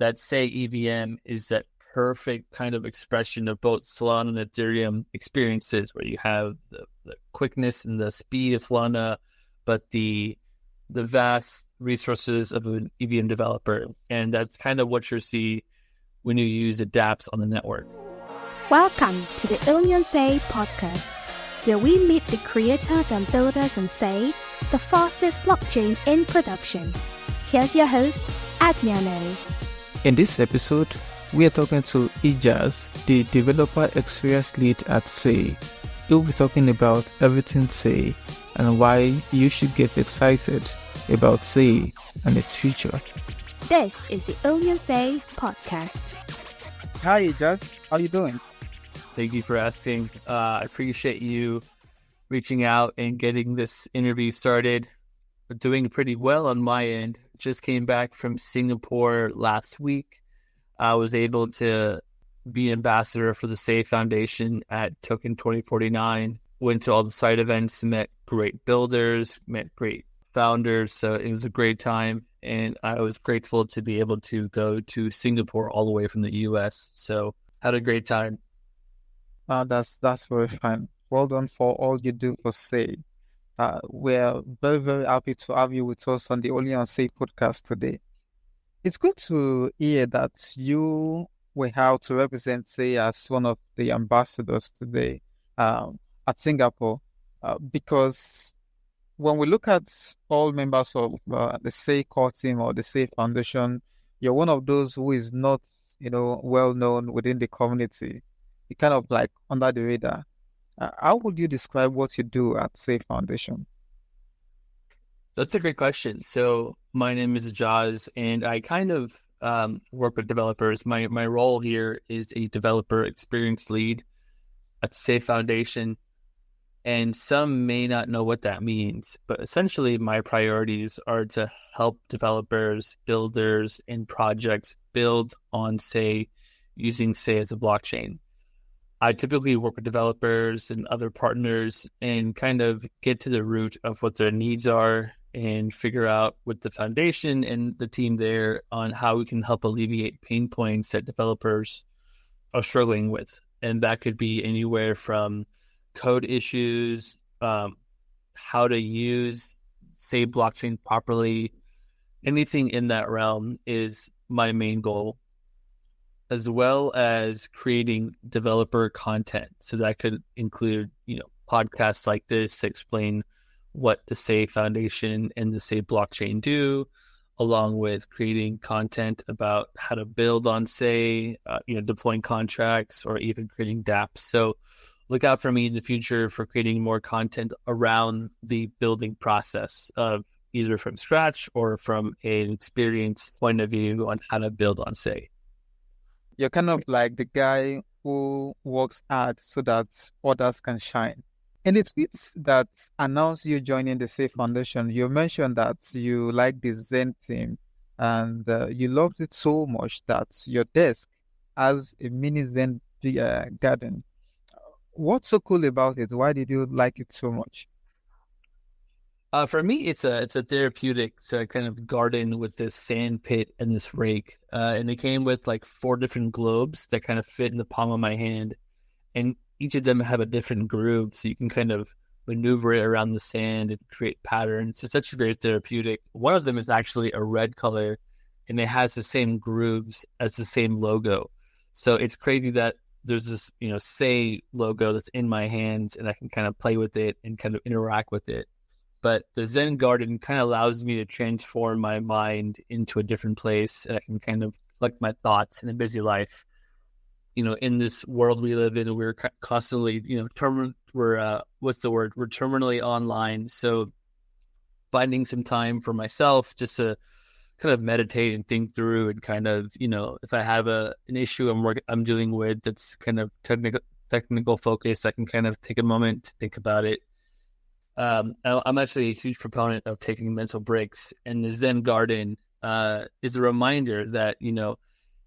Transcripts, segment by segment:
that Sei EVM is that perfect kind of expression of both Solana and Ethereum experiences, where you have the quickness and the speed of Solana, but the vast resources of an EVM developer. And that's kind of what you'll see when you use dApps on the network. Welcome to the Sei podcast, where we meet the creators and builders in Sei, the fastest blockchain in production. Here's your host, Admiano. In this episode, we are talking to Ejaz, the developer experience lead at Sei. He'll be talking about everything Sei and why you should get excited about Sei and its future. This is the Sei podcast. Hi Ejaz, how are you doing? Thank you for asking. I appreciate you reaching out and getting this interview started. We're doing pretty well on my end. Just came back from Singapore last week. I was able to be ambassador for the Sei Foundation at Token 2049. Went to all the site events, met great builders, met great founders. So it was a great time. And I was grateful to be able to go to Singapore all the way from the US. So had a great time. That's very fine. Well done for all you do for Sei. We're very, very happy to have you with us on the Only on Sei podcast today. It's good to hear that you were out to represent Sei as one of the ambassadors today at Singapore, because when we look at all members of the Sei core team or the Sei Foundation, you're one of those who is not, well known within the community. You're kind of like under the radar. How would you describe what you do at Sei Foundation? That's a great question. So my name is Ejaz, and I kind of work with developers. My role here is a developer experience lead at Sei Foundation. And some may not know what that means, but essentially my priorities are to help developers, builders, and projects build on Sei using Sei as a blockchain. I typically work with developers and other partners and kind of get to the root of what their needs are and figure out with the foundation and the team there on how we can help alleviate pain points that developers are struggling with. And that could be anywhere from code issues, how to use Sei blockchain properly. Anything in that realm is my main goal, as well as creating developer content. So that could include, podcasts like this to explain what the Sei Foundation and the Sei blockchain do, along with creating content about how to build on Sei, deploying contracts, or even creating dApps. So look out for me in the future for creating more content around the building process of either from scratch or from an experience point of view on how to build on Sei. You're kind of like the guy who works hard so that others can shine. In the tweets that announced you joining the Sei Foundation, you mentioned that you like the Zen theme and you loved it so much that your desk has a mini Zen garden. What's so cool about it? Why did you like it so much? For me, it's a therapeutic to kind of garden with this sand pit and this rake. And it came with like 4 different globes that kind of fit in the palm of my hand. And each of them have a different groove, so you can kind of maneuver it around the sand and create patterns. It's actually very therapeutic. One of them is actually a red color, and it has the same grooves as the same logo. So it's crazy that there's this, Sei logo that's in my hands, and I can kind of play with it and kind of interact with it. But the Zen Garden kind of allows me to transform my mind into a different place, and I can kind of collect my thoughts in a busy life. In this world we live in, we're constantly, we're terminally online. So finding some time for myself just to kind of meditate and think through and kind of, if I have an issue I'm dealing with that's kind of technical focus, I can kind of take a moment to think about it. I'm actually a huge proponent of taking mental breaks, and the Zen Garden is a reminder that,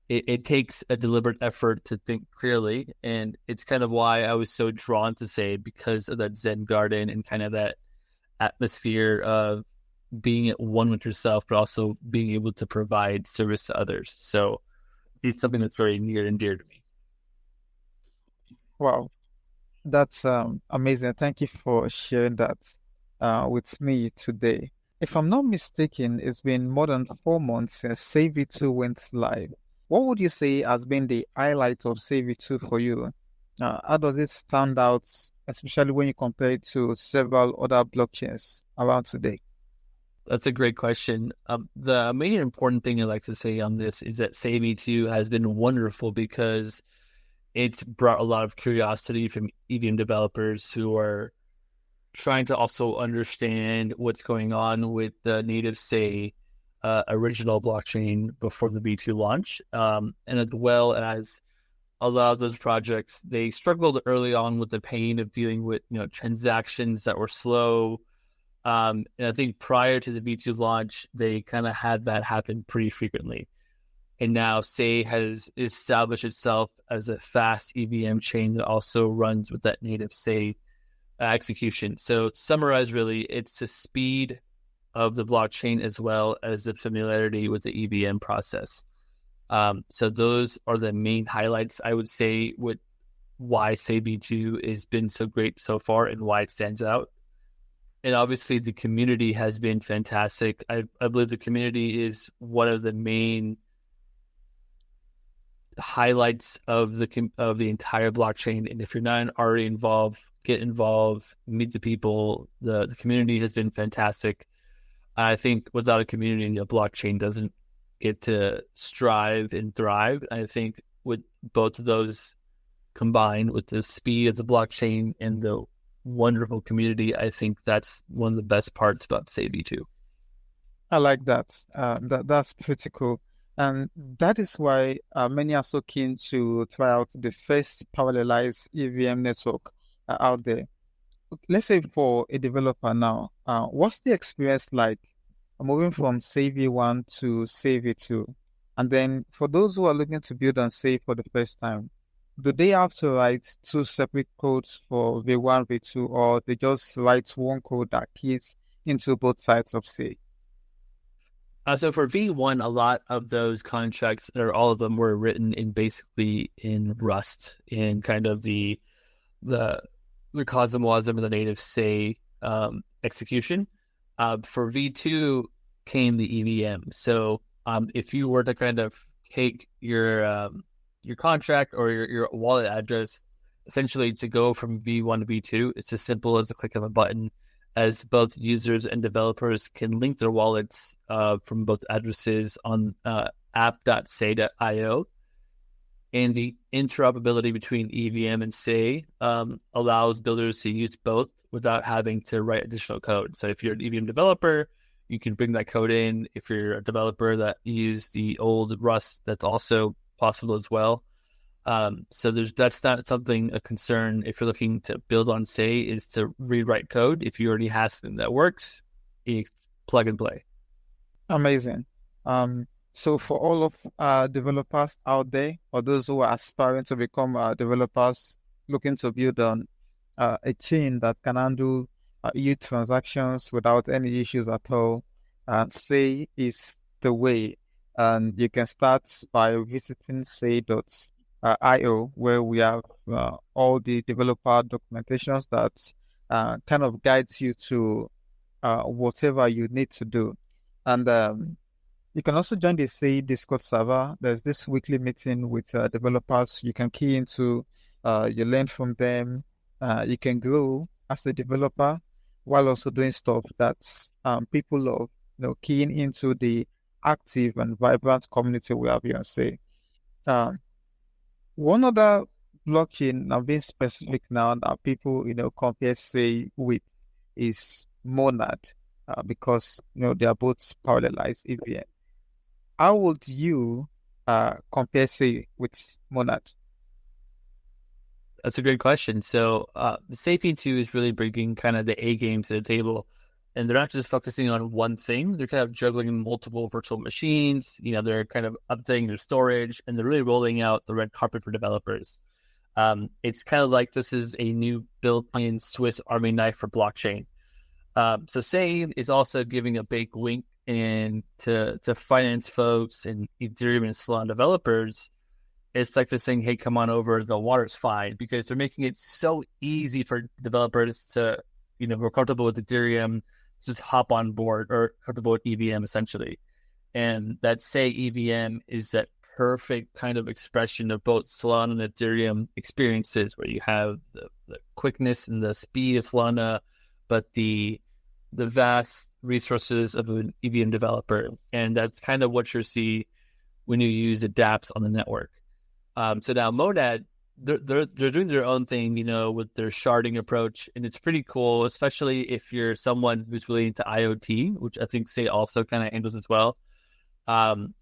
it takes a deliberate effort to think clearly. And it's kind of why I was so drawn to Sei, because of that Zen Garden and kind of that atmosphere of being at one with yourself, but also being able to provide service to others. So it's something that's very near and dear to me. Wow, that's amazing. Thank you for sharing that with me today. If I'm not mistaken, it's been more than 4 months since Sei V2 went live. What would you say has been the highlight of Sei V2 for you? How does it stand out, especially when you compare it to several other blockchains around today? That's a great question. The main important thing I'd like to say on this is that Sei V2 has been wonderful because it's brought a lot of curiosity from EVM developers who are trying to also understand what's going on with the native Sei original blockchain before the V2 launch. And as well as a lot of those projects, they struggled early on with the pain of dealing with transactions that were slow. And I think prior to the V2 launch, they kind of had that happen pretty frequently. And now Sei has established itself as a fast EVM chain that also runs with that native Sei execution. So to summarize, really, it's the speed of the blockchain as well as the familiarity with the EVM process. So those are the main highlights, I would say, with why Sei V2 has been so great so far and why it stands out. And obviously, the community has been fantastic. I believe the community is one of the main highlights of the entire blockchain. And if you're not already involved, get involved, meet the people. The community has been fantastic. I think without a community, a blockchain doesn't get to strive and thrive. I think with both of those combined, with the speed of the blockchain and the wonderful community, I think that's one of the best parts about Sei V2. I like that. That's pretty cool. And that is why many are so keen to try out the first parallelized EVM network out there. Let's say for a developer now, what's the experience like moving from Sei V1 to Sei V2? And then for those who are looking to build on Sei for the first time, do they have to write two separate codes for V1, V2, or they just write one code that keys into both sides of Sei? So for V1, a lot of those contracts, or all of them, were written basically in Rust, in kind of the cosmosm of the native Sei execution. For V2 came the EVM. So if you were to kind of take your contract or your wallet address, essentially to go from V1 to V2, it's as simple as a click of a button, as both users and developers can link their wallets from both addresses on app.sei.io. And the interoperability between EVM and Sei allows builders to use both without having to write additional code. So if you're an EVM developer, you can bring that code in. If you're a developer that used the old Rust, that's also possible as well. So that's not a concern if you're looking to build on Sei, is to rewrite code. If you already have something that works, it's plug and play. Amazing. So for all of developers out there, or those who are aspiring to become developers looking to build on a chain that can handle huge transactions without any issues at all, Sei is the way. And you can start by visiting sei.io, where we have all the developer documentations that kind of guides you to whatever you need to do. And you can also join the Sei Discord server. There's this weekly meeting with developers. You can key into, you learn from them. You can grow as a developer while also doing stuff that people love. Keying into the active and vibrant community we have here on Sei. One other blockchain, I'm being specific now, that people compare Sei with is Monad, because they are both parallelized EVM. How would you compare Sei with Monad? That's a great question. So Sei V2 is really bringing kind of the A games to the table. And they're not just focusing on one thing. They're kind of juggling multiple virtual machines. They're kind of updating their storage, and they're really rolling out the red carpet for developers. It's kind of like this is a new built-in Swiss Army knife for blockchain. So Sei is also giving a big wink in to finance folks and Ethereum and Solana developers. It's like they're saying, "Hey, come on over. The water's fine," because they're making it so easy for developers to, who are comfortable with Ethereum, just hop on board or comfortable with EVM essentially. And that Sei EVM is that perfect kind of expression of both Solana and Ethereum experiences, where you have the quickness and the speed of Solana, but the vast resources of an EVM developer. And that's kind of what you'll see when you use the dApps on the network. So now Monad, they're doing their own thing, with their sharding approach, and it's pretty cool, especially if you're someone who's really into IoT, which I think Sei also kind of handles as well,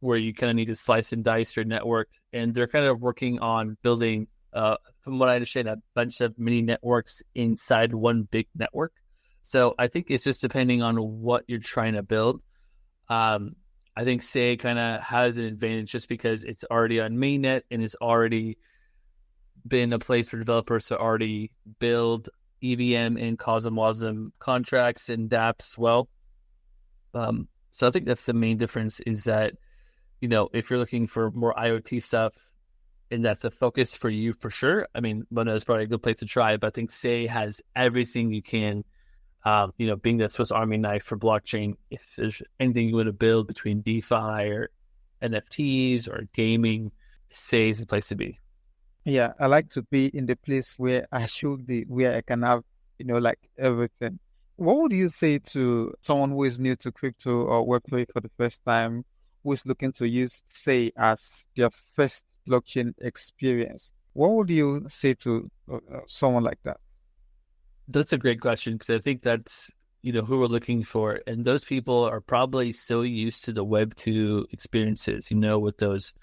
where you kind of need to slice and dice your network, and they're kind of working on building, from what I understand, a bunch of mini networks inside one big network. So I think it's just depending on what you're trying to build. I think Sei kind of has an advantage just because it's already on mainnet and it's already been a place for developers to already build EVM and COSM contracts and dApps well. So I think that's the main difference, is that, if you're looking for more IoT stuff and that's a focus for you for sure, I mean, Monad is probably a good place to try, but I think Sei has everything you can. Being that Swiss Army knife for blockchain, if there's anything you want to build between DeFi or NFTs or gaming, Sei is the place to be. Yeah, I like to be in the place where I should be, where I can have, like everything. What would you say to someone who is new to crypto or Web3 for the first time, who is looking to use Sei as their first blockchain experience? What would you say to someone like that? That's a great question, because I think that's, who we're looking for. And those people are probably so used to the Web2 experiences, with those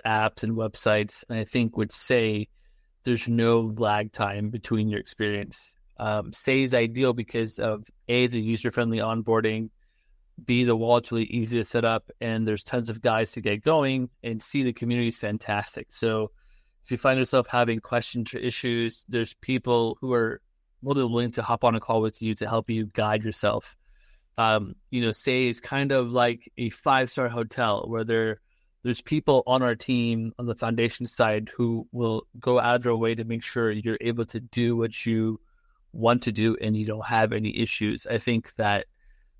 apps and websites. And I think with Sei, there's no lag time between your experience. Sei is ideal because of A, the user-friendly onboarding, B, the wallet's really easy to set up, and there's tons of guys to get going, and C, the community is fantastic. So if you find yourself having questions or issues, there's people who are more than willing to hop on a call with you to help you guide yourself. Sei is kind of like a 5-star hotel, where there's people on our team on the foundation side who will go out of their way to make sure you're able to do what you want to do and you don't have any issues. I think that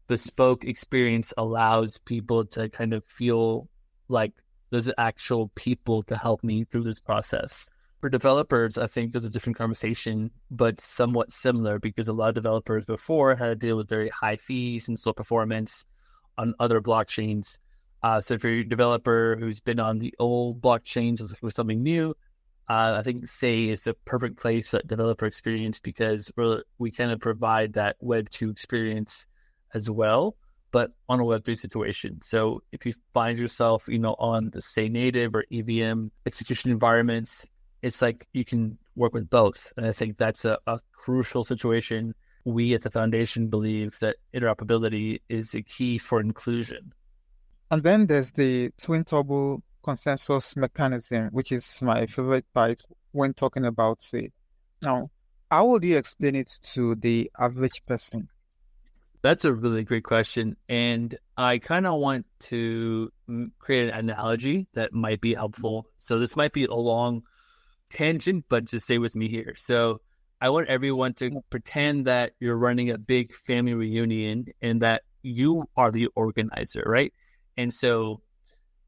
bespoke experience allows people to kind of feel like there's actual people to help me through this process. For developers, I think there's a different conversation, but somewhat similar, because a lot of developers before had to deal with very high fees and slow performance on other blockchains. So if you're a developer who's been on the old blockchains looking for something new, I think Sei is the perfect place for that developer experience, because we kind of provide that Web2 experience as well, but on a Web3 situation. So if you find yourself, on the Sei native or EVM execution environments, it's like you can work with both. And I think that's a crucial situation. We at the foundation believe that interoperability is the key for inclusion. And then there's the twin turbo consensus mechanism, which is my favorite part when talking about Sei. Now, how would you explain it to the average person? That's a really great question. And I kind of want to create an analogy that might be helpful. So this might be a long tangent, but just stay with me here. So I want everyone to pretend that you're running a big family reunion and that you are the organizer, right? And so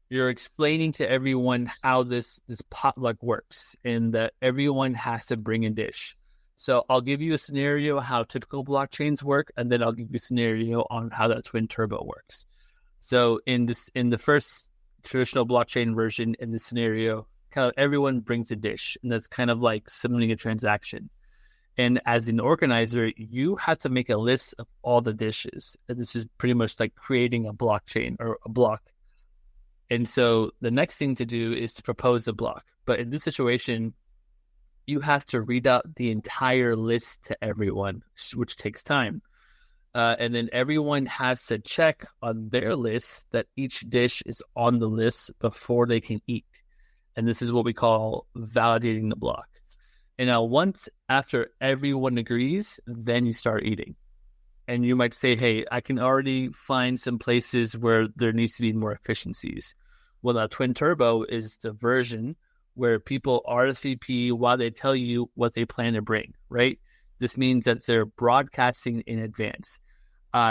you're explaining to everyone how this potluck works, and that everyone has to bring a dish. So I'll give you a scenario how typical blockchains work, and then I'll give you a scenario on how that twin turbo works. So in the first traditional blockchain version, in this scenario, kind of everyone brings a dish, and that's kind of like submitting a transaction. And as an organizer, you have to make a list of all the dishes. And this is pretty much like creating a blockchain or a block. And so the next thing to do is to propose a block. But in this situation, you have to read out the entire list to everyone, which takes time. And then everyone has to check on their list that each dish is on the list before they can eat. And this is what we call validating the block. And now once after everyone agrees, then you start eating. And you might say, hey, I can already find some places where there needs to be more efficiencies. Well, now Twin Turbo is the version where people RSVP while they tell you what they plan to bring, right? This means that they're broadcasting in advance.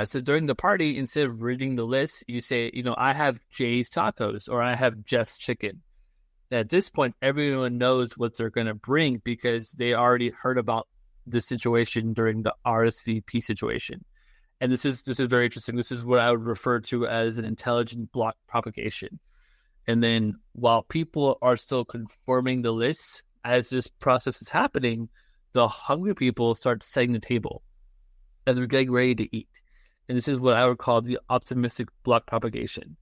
So during the party, instead of reading the list, you say, I have Jay's tacos or I have Jeff's chicken. At this point, everyone knows what they're going to bring because they already heard about the situation during the RSVP situation. And this is very interesting. This is what I would refer to as an intelligent block propagation. And then while people are still conforming the lists, as this process is happening, the hungry people start setting the table and they're getting ready to eat. And this is what I would call the optimistic block propagation.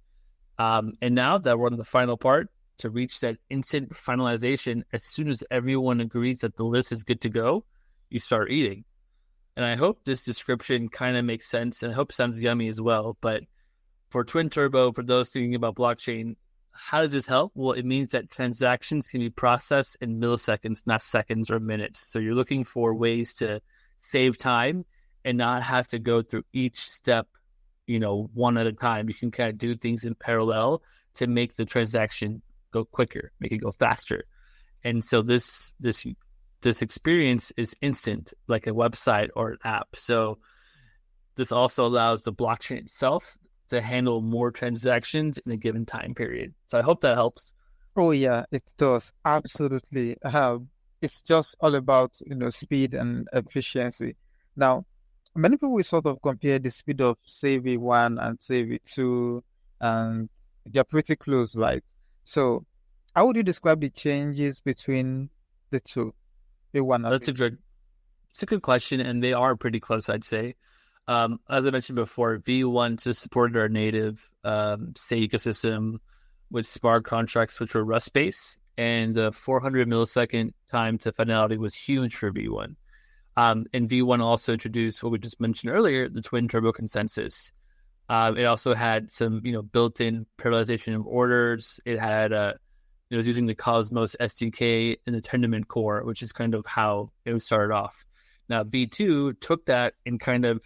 And now that we're on the final part, to reach that instant finalization, as soon as everyone agrees that the list is good to go, you start eating. And I hope this description kind of makes sense, and I hope it sounds yummy as well. But for Twin Turbo, for those thinking about blockchain, how does this help? Well, it means that transactions can be processed in milliseconds, not seconds or minutes. So you're looking for ways to save time and not have to go through each step, one at a time. You can kind of do things in parallel to make the transaction go quicker, make it go faster. And so this experience is instant, like a website or an app. So this also allows the blockchain itself to handle more transactions in a given time period. So I hope that helps. Oh yeah, it does. Absolutely. It's just all about, speed and efficiency. Now, many people will sort of compare the speed of Sei V1 and Sei V2, and they're pretty close, right? So how would you describe the changes between the two, V1 and That's V2? it's a good question, and they are pretty close, I'd say. As I mentioned before, V1 just supported our native Sei ecosystem with smart contracts, which were Rust-based, and the 400 millisecond time to finality was huge for V1. And V1 also introduced what we just mentioned earlier, the Twin Turbo consensus. It also had some, built-in parallelization of orders. It had, it was using the Cosmos SDK and the Tendermint core, which is kind of how it started off. Now, V2 took that and kind of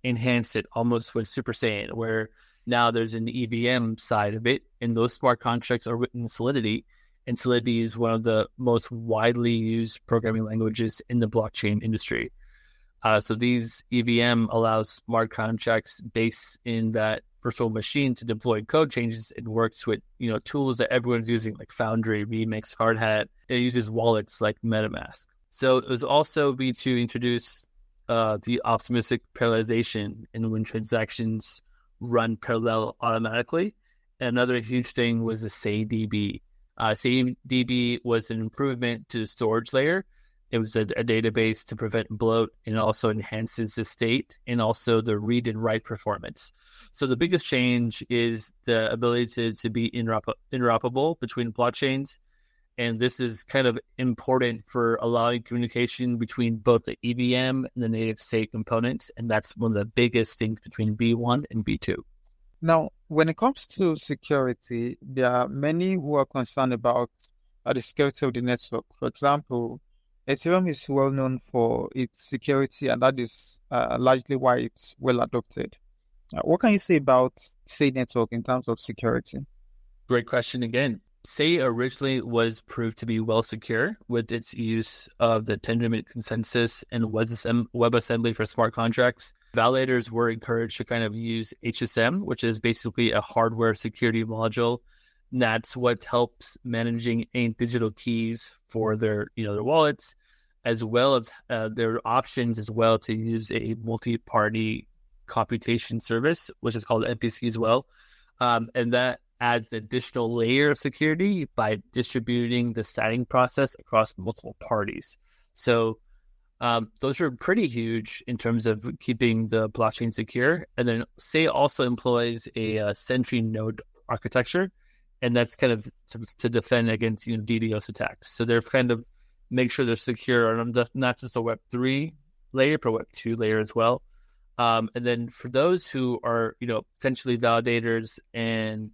enhanced it almost with Super Saiyan, where now there's an EVM side of it, and those smart contracts are written in Solidity. And Solidity is one of the most widely used programming languages in the blockchain industry. So these EVM allows smart contracts based in that virtual machine to deploy code changes. It works with tools that everyone's using like Foundry, Remix, Hardhat. It uses wallets like MetaMask. So it was also V2 introduced the optimistic parallelization, and when transactions run parallel automatically. And another huge thing was the Sei DB. Sei DB was an improvement to the storage layer. It was a database to prevent bloat, and also enhances the state and also the read and write performance. So the biggest change is the ability to be interoperable between blockchains. And this is kind of important for allowing communication between both the EVM and the native state components. And that's one of the biggest things between V1 and V2. Now, when it comes to security, there are many who are concerned about the security of the network. For example, Ethereum is well known for its security, and that is largely why it's well adopted. What can you say about Sei Network in terms of security? Great question again. Sei originally was proved to be well secure with its use of the Tendermint consensus and WebAssembly for smart contracts. Validators were encouraged to kind of use HSM, which is basically a hardware security module. And that's what helps managing any digital keys for their wallets, as well as their options as well to use a multi-party computation service, which is called MPC as well. And that adds an additional layer of security by distributing the signing process across multiple parties. So those are pretty huge in terms of keeping the blockchain secure. And then Sei also employs a Sentry node architecture, and that's kind of to defend against DDoS attacks. So they're kind of make sure they're secure on not just a Web3 layer, but Web2 layer as well. And then for those who are potentially validators and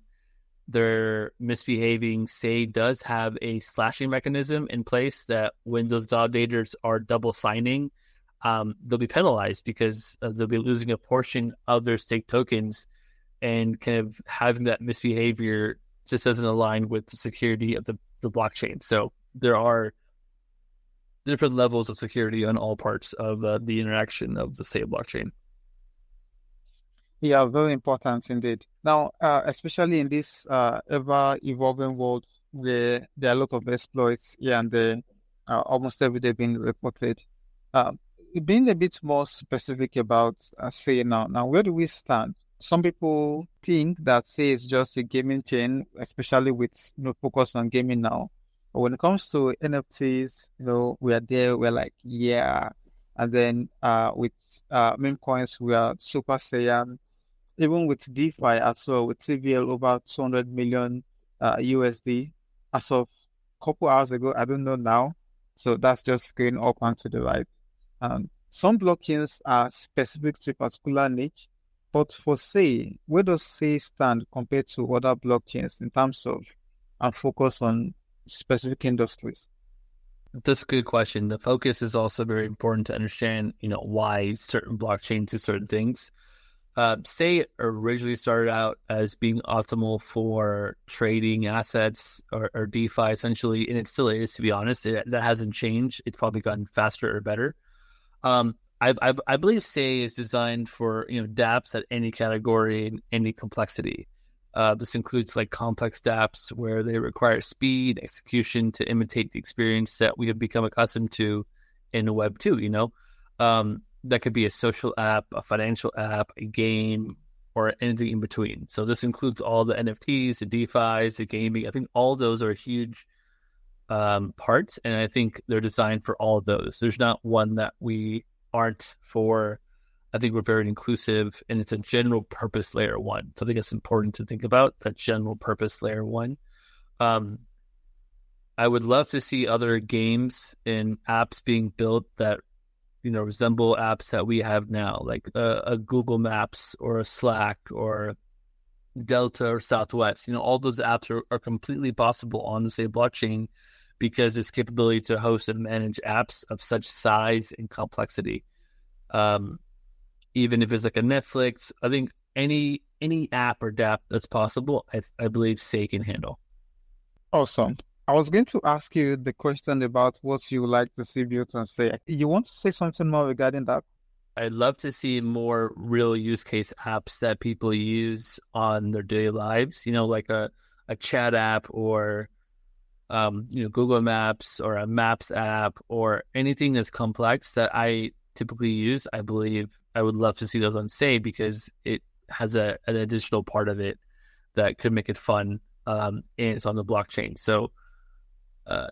they're misbehaving, Sei does have a slashing mechanism in place that when those validators are double signing, they'll be penalized because they'll be losing a portion of their stake tokens, and kind of having that misbehavior just doesn't align with the security of the blockchain. So there are different levels of security on all parts of the interaction of the Sei blockchain. Yeah, very important indeed. Now, especially in this ever-evolving world where there are a lot of exploits here and there, almost every day being reported. Uh, Being a bit more specific about Sei now. Now, where do we stand? Some people think that Sei is just a gaming chain, especially with focus on gaming now. But when it comes to NFTs, we are there. We're like, yeah. And then with meme coins, we are super Saiyan. Even with DeFi as well, with CVL over 200 million USD as of a couple hours ago. I don't know now. So that's just going up and to the right. Some blockchains are specific to a particular niche, but for Sei, where does Sei stand compared to other blockchains in terms of focus on specific industries? That's a good question. The focus is also very important to understand, why certain blockchains do certain things. Sei originally started out as being optimal for trading assets or DeFi essentially, and it still is, to be honest. That hasn't changed. It's probably gotten faster or better. I believe Sei is designed for dApps at any category and any complexity. This includes like complex dApps where they require speed, execution to imitate the experience that we have become accustomed to in the Web 2, that could be a social app, a financial app, a game, or anything in between. So this includes all the NFTs, the DeFis, the gaming. I think all those are huge parts, and I think they're designed for all of those. There's not one that we aren't for. I think we're very inclusive, and it's a general purpose layer one. So I think it's important to think about that general purpose layer one. I would love to see other games and apps being built that resemble apps that we have now, like a Google Maps or a Slack or Delta or Southwest. All those apps are completely possible on the Sei blockchain because its capability to host and manage apps of such size and complexity. Even if it's like a Netflix, I think any app or dApp that's possible, I believe Sei can handle. Awesome. I was going to ask you the question about what you like to see built on Sei. You want to say something more regarding that? I'd love to see more real use case apps that people use on their daily lives, like a chat app or, Google Maps or a Maps app or anything that's complex that I typically use. I believe I would love to see those on Sei because it has an additional part of it that could make it fun, and it's on the blockchain. So,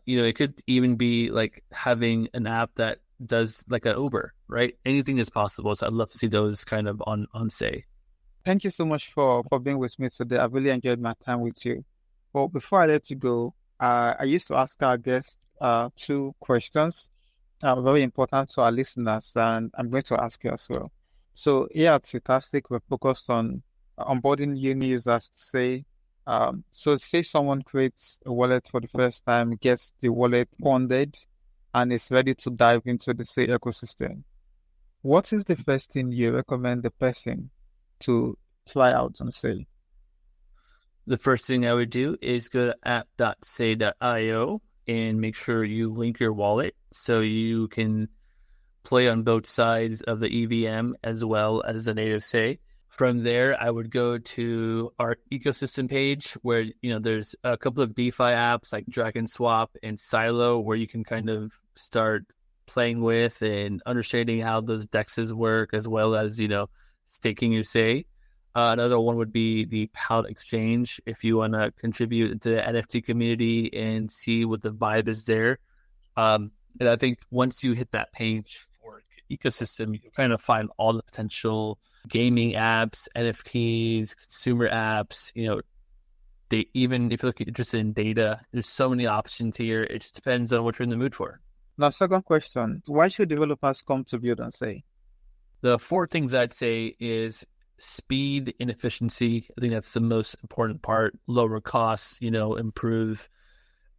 it could even be like having an app that does like an Uber, right? Anything is possible. So I'd love to see those kind of on Sei. Thank you so much for being with me today. I really enjoyed my time with you. Well, before I let you go, I used to ask our guests 2 questions, very important to our listeners, and I'm going to ask you as well. So here at Fantastic, we're focused on onboarding new users to Sei. So say someone creates a wallet for the first time, gets the wallet funded, and is ready to dive into the Sei ecosystem. What is the first thing you recommend the person to try out on Sei? The first thing I would do is go to app.sei.io and make sure you link your wallet so you can play on both sides of the EVM as well as the native Sei. From there, I would go to our ecosystem page where, there's a couple of DeFi apps like Dragon Swap and Silo where you can kind of start playing with and understanding how those dexes work as well as, staking your Sei. Another one would be the Palette Exchange if you want to contribute to the NFT community and see what the vibe is there. And I think once you hit that page for ecosystem, you can kind of find all the potential gaming apps, NFTs, consumer apps. Even if you're interested in data, there's so many options here. It just depends on what you're in the mood for. Now, second question, why should developers come to build on Sei? The 4 things I'd say is speed and efficiency. I think that's the most important part. Lower costs, improve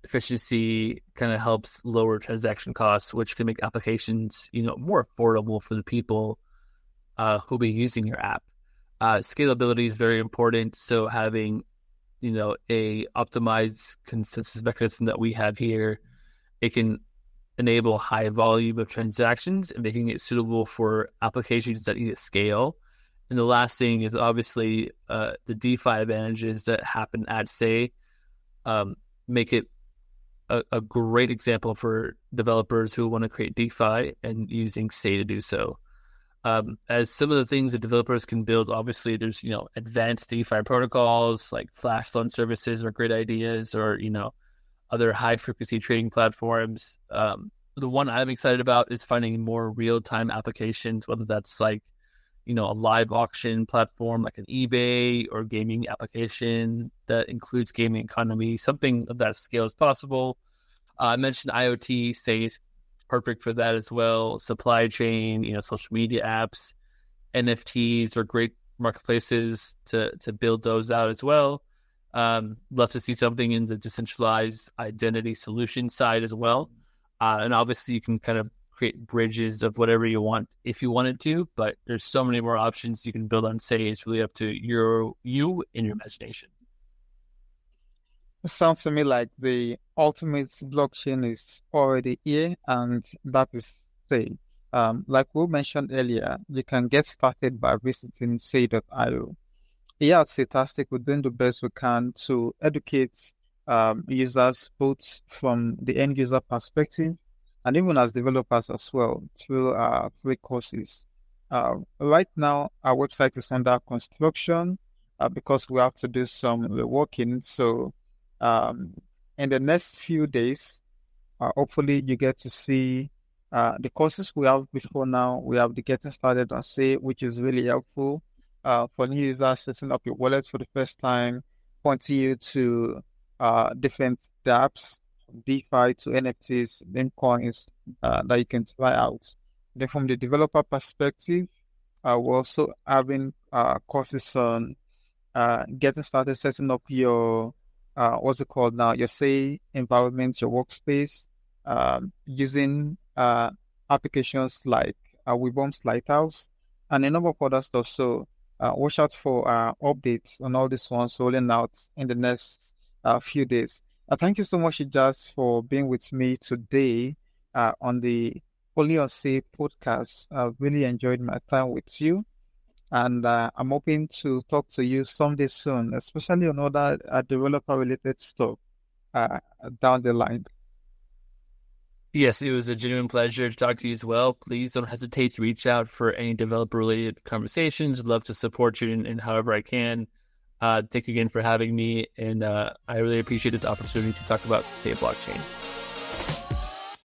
efficiency kind of helps lower transaction costs, which can make applications, more affordable for the people who'll be using your app. Scalability is very important. So having, a optimized consensus mechanism that we have here, it can enable high volume of transactions and making it suitable for applications that need to scale. And the last thing is obviously the DeFi advantages that happen at Sei make it a great example for developers who want to create DeFi and using Sei to do so. As some of the things that developers can build, obviously there's, advanced DeFi protocols like flash loan services are great ideas, or, other high frequency trading platforms. The one I'm excited about is finding more real-time applications, whether that's like, a live auction platform like an eBay, or gaming application that includes gaming economy, something of that scale as possible. I mentioned IoT, Sei is perfect for that as well. Supply chain, social media apps, NFTs are great marketplaces to build those out as well. Love to see something in the decentralized identity solution side as well. And obviously you can kind of create bridges of whatever you want if you wanted to, but there's so many more options you can build on Sei. It's really up to you and your imagination. It sounds to me like the ultimate blockchain is already here, and that is Sei. Like we mentioned earlier, you can get started by visiting sei.io. Yeah, it's fantastic. We're doing the best we can to educate users, both from the end user perspective and even as developers as well, through free courses. Right now, our website is under construction because we have to do some reworking. So in the next few days, hopefully you get to see the courses we have before now. We have the Getting Started on Sei, which is really helpful for new users setting up your wallet for the first time, pointing you to different dApps, DeFi to NFTs, then coins that you can try out. Then from the developer perspective, we're also having courses on getting started setting up your what's it called now? Your Sei environment, your workspace, using applications like WeBomb's Lighthouse and a number of other stuff. So watch out for updates on all these ones rolling out in the next few days. Thank you so much, Ejaz, for being with me today on the Only on Sei podcast. I've really enjoyed my time with you. And I'm hoping to talk to you someday soon, especially on other developer-related stuff down the line. Yes, it was a genuine pleasure to talk to you as well. Please don't hesitate to reach out for any developer-related conversations. I'd love to support you in however I can. Thank you again for having me, and I really appreciate this opportunity to talk about the Sei blockchain.